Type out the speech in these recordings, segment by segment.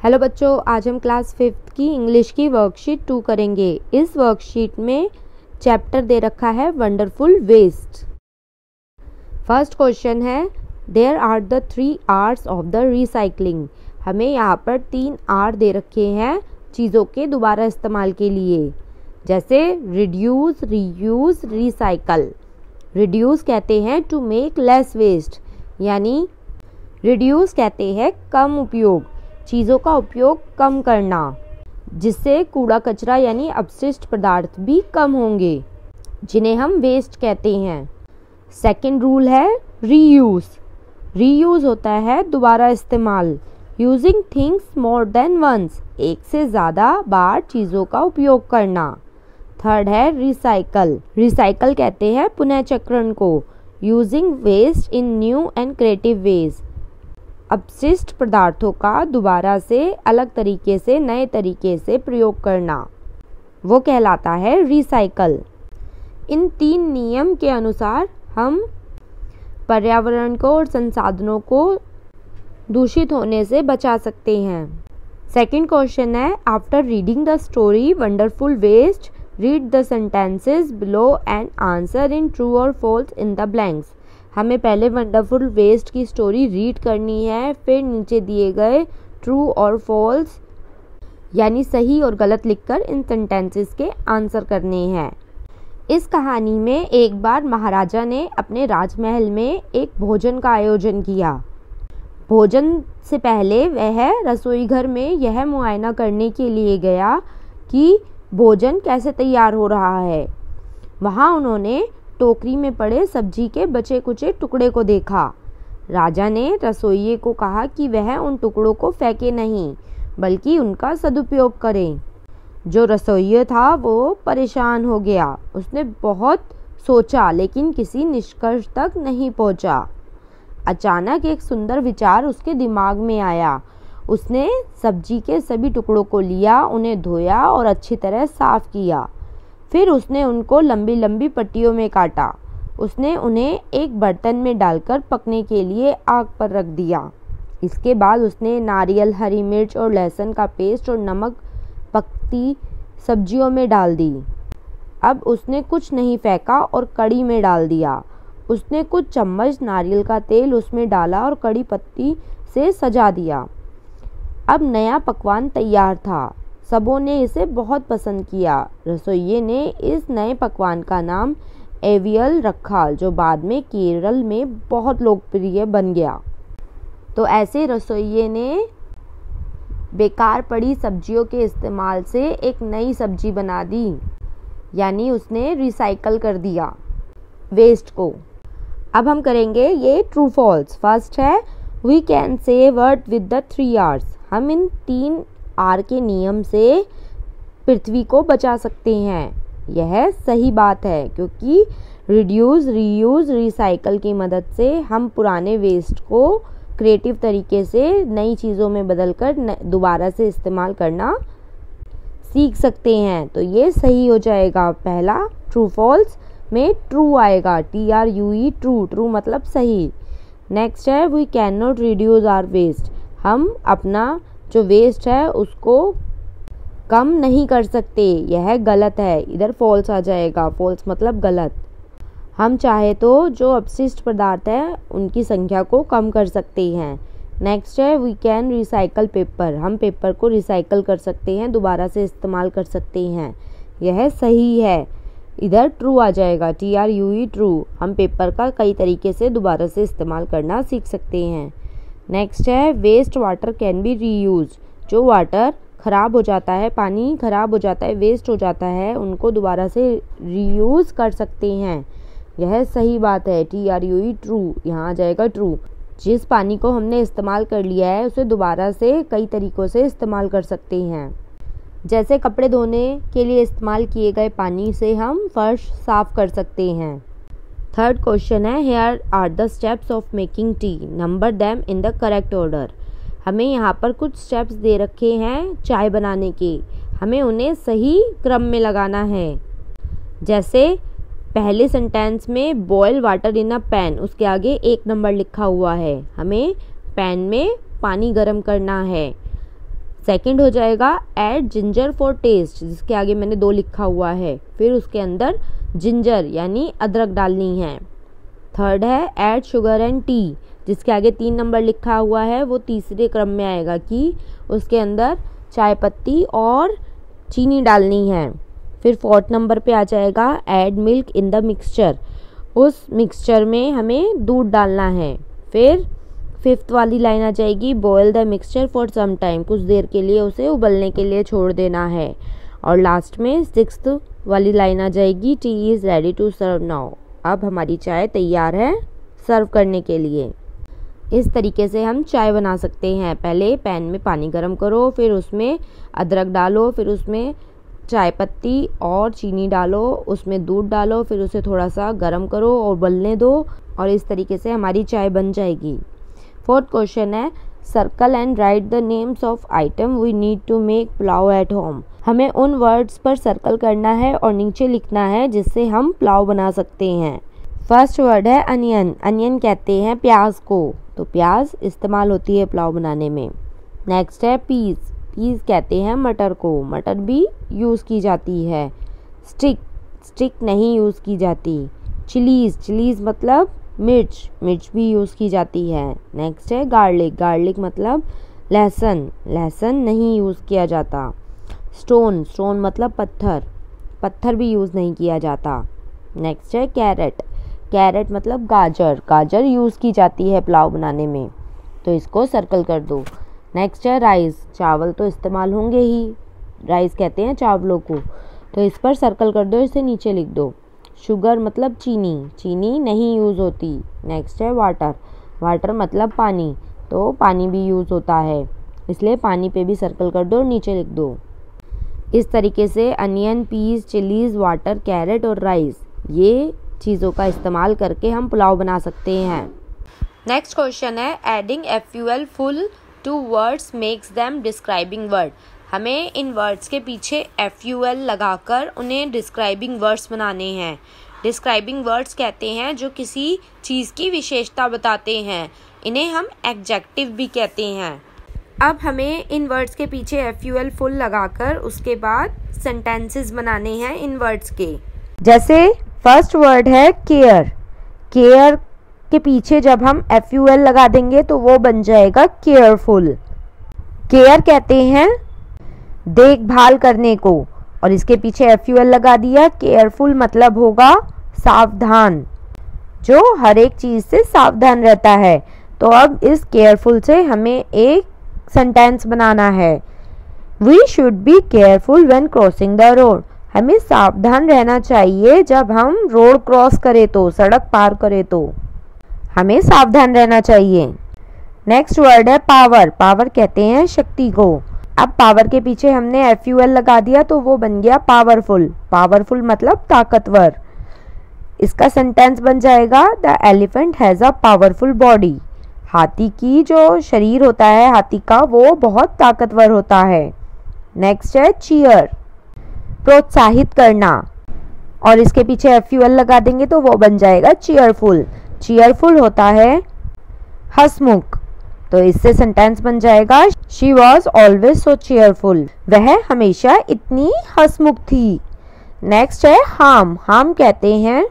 Hello बच्चों, आज हम क्लास 5th की इंग्लिश की वर्कशीट 2 करेंगे। इस वर्कशीट में चैप्टर दे रखा है वंडरफुल वेस्ट। फर्स्ट क्वेश्चन है there are the 3 R's of the recycling. हमें यहाँ पर 3 R दे रखे हैं चीज़ों के दोबारा इस्तेमाल के लिए, जैसे रिड्यूस, रीयूज, रिसाइकल। रिड्यूस कहते हैं टू मेक लेस वेस्ट, यानी रिड्यूस कहते हैं कम उपयोग, चीज़ों का उपयोग कम करना, जिससे कूड़ा कचरा यानी अपशिष्ट पदार्थ भी कम होंगे, जिन्हें हम वेस्ट कहते हैं। सेकंड रूल है रीयूज। रीयूज होता है दोबारा इस्तेमाल, using things more than once, एक से ज़्यादा बार चीज़ों का उपयोग करना। थर्ड है रिसाइकल। रिसाइकल कहते हैं पुनः चक्रण को, using waste in new and creative ways, अपशिष्ट पदार्थों का दोबारा से अलग तरीके से, नए तरीके से प्रयोग करना, वो कहलाता है रिसाइकल। इन 3 नियम के अनुसार हम पर्यावरण को और संसाधनों को दूषित होने से बचा सकते हैं। सेकंड क्वेश्चन है after reading the story wonderful waste read the sentences below and answer in true or false in the blanks. हमें पहले वंडरफुल वेस्ट की स्टोरी रीड करनी है, फिर नीचे दिए गए ट्रू और फॉल्स यानी सही और गलत लिखकर इन सेंटेंसेस के आंसर करने हैं। इस कहानी में एक बार महाराजा ने अपने राजमहल में एक भोजन का आयोजन किया। भोजन से पहले वह रसोई घर में यह मुआयना करने के लिए गया कि भोजन कैसे तैयार हो रहा है। वहाँ उन्होंने टोकरी में पड़े सब्जी के बचे कुचे टुकड़े को देखा। राजा ने रसोइये को कहा कि वह उन टुकड़ों को फेंके नहीं, बल्कि उनका सदुपयोग करे। जो रसोइया था वो परेशान हो गया। उसने बहुत सोचा लेकिन किसी निष्कर्ष तक नहीं पहुंचा। अचानक एक सुंदर विचार उसके दिमाग में आया। उसने सब्जी के सभी टुकड़ों को लिया, उन्हें धोया और अच्छी तरह साफ किया। फिर उसने उनको लंबी लंबी पट्टियों में काटा। उसने उन्हें एक बर्तन में डालकर पकने के लिए आग पर रख दिया। इसके बाद उसने नारियल, हरी मिर्च और लहसुन का पेस्ट और नमक पकती सब्जियों में डाल दी। अब उसने कुछ नहीं फेंका और कड़ी में डाल दिया। उसने कुछ चम्मच नारियल का तेल उसमें डाला और कड़ी पत्ती से सजा दिया। अब नया पकवान तैयार था। सबों ने इसे बहुत पसंद किया। रसोइये ने इस नए पकवान का नाम एवियल रखा, जो बाद में केरल में बहुत लोकप्रिय बन गया। तो ऐसे रसोइये ने बेकार पड़ी सब्जियों के इस्तेमाल से एक नई सब्जी बना दी, यानी उसने रिसाइकल कर दिया वेस्ट को। अब हम करेंगे ये ट्रू फॉल्स। फर्स्ट है we can say word with the 3 R's। हम इन 3 R के नियम से पृथ्वी को बचा सकते हैं। यह सही बात है, क्योंकि रिड्यूस, रीयूज, रिसाइकल की मदद से हम पुराने वेस्ट को क्रिएटिव तरीके से नई चीज़ों में बदलकर दोबारा से इस्तेमाल करना सीख सकते हैं। तो ये सही हो जाएगा। पहला ट्रू फॉल्स में ट्रू आएगा, TRUE, ट्रू। ट्रू मतलब सही। नेक्स्ट है we can not reduce our waste. हम अपना जो वेस्ट है उसको कम नहीं कर सकते, यह गलत है। इधर फॉल्स आ जाएगा, फॉल्स मतलब गलत। हम चाहे तो जो अपशिष्ट पदार्थ है उनकी संख्या को कम कर सकते हैं। नेक्स्ट है वी कैन रिसाइकल पेपर। हम पेपर को रिसाइकल कर सकते हैं, दोबारा से इस्तेमाल कर सकते हैं, यह सही है। इधर ट्रू आ जाएगा, TRUE, ट्रू। हम पेपर का कई तरीके से दोबारा से इस्तेमाल करना सीख सकते हैं। नेक्स्ट है waste water can be reuse. जो वाटर ख़राब हो जाता है, पानी ख़राब हो जाता है, वेस्ट हो जाता है, उनको दोबारा से रीयूज़ कर सकते हैं, यह सही बात है। TRUE, true. यहाँ आ जाएगा ट्रू। जिस पानी को हमने इस्तेमाल कर लिया है उसे दोबारा से कई तरीक़ों से इस्तेमाल कर सकते हैं। जैसे कपड़े धोने के लिए इस्तेमाल किए गए पानी से हम फर्श साफ़ कर सकते हैं। थर्ड क्वेश्चन है here are the steps of making tea, number them in the correct order. हमें यहाँ पर कुछ स्टेप्स दे रखे हैं चाय बनाने के, हमें उन्हें सही क्रम में लगाना है। जैसे पहले सेंटेंस में boil water in a pan, उसके आगे 1 नंबर लिखा हुआ है, हमें पैन में पानी गर्म करना है। सेकंड हो जाएगा ऐड जिंजर फॉर टेस्ट, जिसके आगे मैंने 2 लिखा हुआ है, फिर उसके अंदर जिंजर यानी अदरक डालनी है। थर्ड है ऐड शुगर एंड टी, जिसके आगे 3 नंबर लिखा हुआ है, वो तीसरे क्रम में आएगा कि उसके अंदर चाय पत्ती और चीनी डालनी है। फिर 4th नंबर पे आ जाएगा add milk in the mixture, उस मिक्सचर में हमें दूध डालना है। फिर 5th वाली लाइन आ जाएगी boil the mixture for some time, कुछ देर के लिए उसे उबलने के लिए छोड़ देना है। और लास्ट में 6th वाली लाइन आ जाएगी tea is ready to serve now, अब हमारी चाय तैयार है सर्व करने के लिए। इस तरीके से हम चाय बना सकते हैं। पहले पैन में पानी गर्म करो, फिर उसमें अदरक डालो, फिर उसमें चाय पत्ती और चीनी डालो, उसमें दूध डालो, फिर उसे थोड़ा सा गर्म करो और उबलने दो, और इस तरीके से हमारी चाय बन जाएगी। 4th क्वेश्चन है circle and write the names of item we need to make pulao at home. हमें उन वर्ड्स पर सर्कल करना है और नीचे लिखना है जिससे हम पुलाव बना सकते हैं। फर्स्ट वर्ड है अनियन, अनियन कहते हैं प्याज को, तो प्याज इस्तेमाल होती है पुलाव बनाने में। नेक्स्ट है पीस, पीस कहते हैं मटर को, मटर भी यूज़ की जाती है। स्टिक, स्टिक नहीं यूज़ की जाती। चिलीज़, चिलीज़ मतलब मिर्च, मिर्च भी यूज़ की जाती है। नेक्स्ट है गार्लिक, गार्लिक मतलब लहसुन, लहसुन नहीं यूज़ किया जाता। स्टोन, स्टोन मतलब पत्थर, पत्थर भी यूज़ नहीं किया जाता। नेक्स्ट है कैरेट, कैरेट मतलब गाजर, गाजर यूज़ की जाती है पुलाव बनाने में, तो इसको सर्कल कर दो। नेक्स्ट है राइस, चावल तो इस्तेमाल होंगे ही, राइस कहते हैं चावलों को, तो इस पर सर्कल कर दो, इसे नीचे लिख दो। शुगर मतलब चीनी, चीनी नहीं यूज़ होती। नेक्स्ट है वाटर, वाटर मतलब पानी, तो पानी भी यूज़ होता है, इसलिए पानी पे भी सर्कल कर दो, नीचे लिख दो। इस तरीके से onion, peas, chillies, water, carrot और राइस, ये चीज़ों का इस्तेमाल करके हम पुलाव बना सकते हैं। नेक्स्ट क्वेश्चन है adding FUL full to words makes them describing word. हमें इन वर्ड्स के पीछे FUL लगाकर उन्हें डिस्क्राइबिंग वर्ड्स बनाने हैं। डिस्क्राइबिंग वर्ड्स कहते हैं जो किसी चीज़ की विशेषता बताते हैं, इन्हें हम एडजेक्टिव भी कहते हैं। अब हमें इन वर्ड्स के पीछे FUL फुल लगाकर उसके बाद सेंटेंसेस बनाने हैं इन वर्ड्स के। जैसे फर्स्ट वर्ड है केयर, केयर के पीछे जब हम FUL लगा देंगे तो वो बन जाएगा केयरफुल। केयर कहते हैं देखभाल करने को, और इसके पीछे FUL लगा दिया, केयरफुल मतलब होगा सावधान, जो हर एक चीज़ से सावधान रहता है। तो अब इस केयरफुल से हमें एक सेंटेंस बनाना है। We should be careful when crossing the road. हमें सावधान रहना चाहिए जब हम रोड क्रॉस करें तो, सड़क पार करें तो हमें सावधान रहना चाहिए। नेक्स्ट वर्ड है पावर, पावर कहते हैं शक्ति को। अब पावर के पीछे हमने FUL लगा दिया तो वो बन गया पावरफुल, पावरफुल मतलब ताकतवर। इसका सेंटेंस बन जाएगा the elephant has a powerful body. हाथी की जो शरीर होता है हाथी का, वो बहुत ताकतवर होता है। नेक्स्ट है चीयर, प्रोत्साहित करना, और इसके पीछे FUL लगा देंगे तो वो बन जाएगा चीयरफुल। चीयरफुल होता है हंसमुख, तो इससे सेंटेंस बन जाएगा she was always so cheerful. वह हमेशा इतनी हंसमुख थी। नेक्स्ट है हार्म, हार्म कहते हैं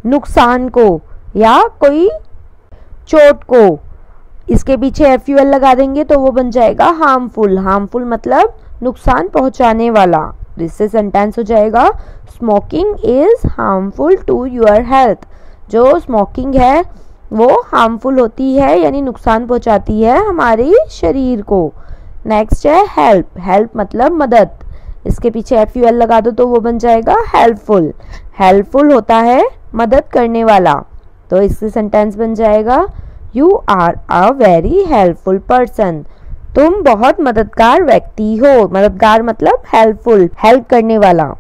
नुकसान को या कोई चोट को। इसके पीछे FUL लगा देंगे तो वो बन जाएगा हार्मफुल। हार्मफुल मतलब नुकसान पहुंचाने वाला, जिससे सेंटेंस हो जाएगा smoking is harmful to your health. जो स्मोकिंग है वो हार्मफुल होती है यानी नुकसान पहुंचाती है हमारे शरीर को। नेक्स्ट है हेल्प, हेल्प मतलब मदद। इसके पीछे FUL लगा दो तो वो बन जाएगा हेल्पफुल। हेल्पफुल होता है मदद करने वाला, तो इससे सेंटेंस बन जाएगा you are a very helpful person. तुम बहुत मददगार व्यक्ति हो। मददगार मतलब हेल्पफुल, हेल्प करने वाला।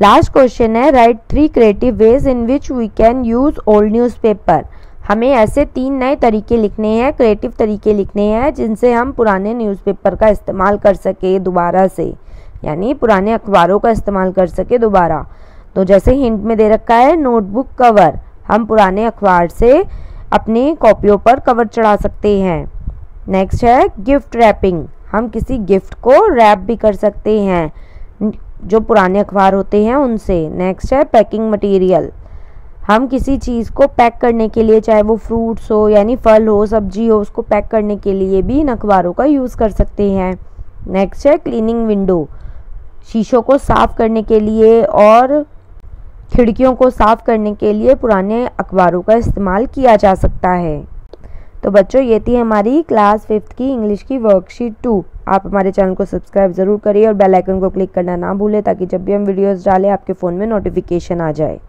लास्ट क्वेश्चन है write 3 creative ways in which we can use old newspaper. हमें ऐसे 3 नए तरीके लिखने हैं, क्रिएटिव तरीके लिखने हैं जिनसे हम पुराने न्यूज़पेपर का इस्तेमाल कर सके दोबारा से, यानी पुराने अखबारों का इस्तेमाल कर सके दोबारा। तो जैसे हिंट में दे रखा है नोटबुक कवर, हम पुराने अखबार से अपनी कॉपियों पर कवर चढ़ा सकते हैं। नेक्स्ट है गिफ्ट रैपिंग, हम किसी गिफ्ट को रैप भी कर सकते हैं, जो पुराने अखबार होते हैं उनसे। नेक्स्ट है पैकिंग मटेरियल। हम किसी चीज़ को पैक करने के लिए, चाहे वो फ्रूट्स हो यानी फल हो, सब्जी हो, उसको पैक करने के लिए भी इन अखबारों का यूज़ कर सकते हैं। नेक्स्ट है क्लीनिंग विंडो। शीशों को साफ़ करने के लिए और खिड़कियों को साफ़ करने के लिए पुराने अखबारों का इस्तेमाल किया जा सकता है। तो बच्चों, ये थी हमारी क्लास 5th की इंग्लिश की वर्कशीट 2। आप हमारे चैनल को सब्सक्राइब ज़रूर करिए और बेल आइकन को क्लिक करना ना भूलें, ताकि जब भी हम वीडियोस डालें आपके फ़ोन में नोटिफिकेशन आ जाए।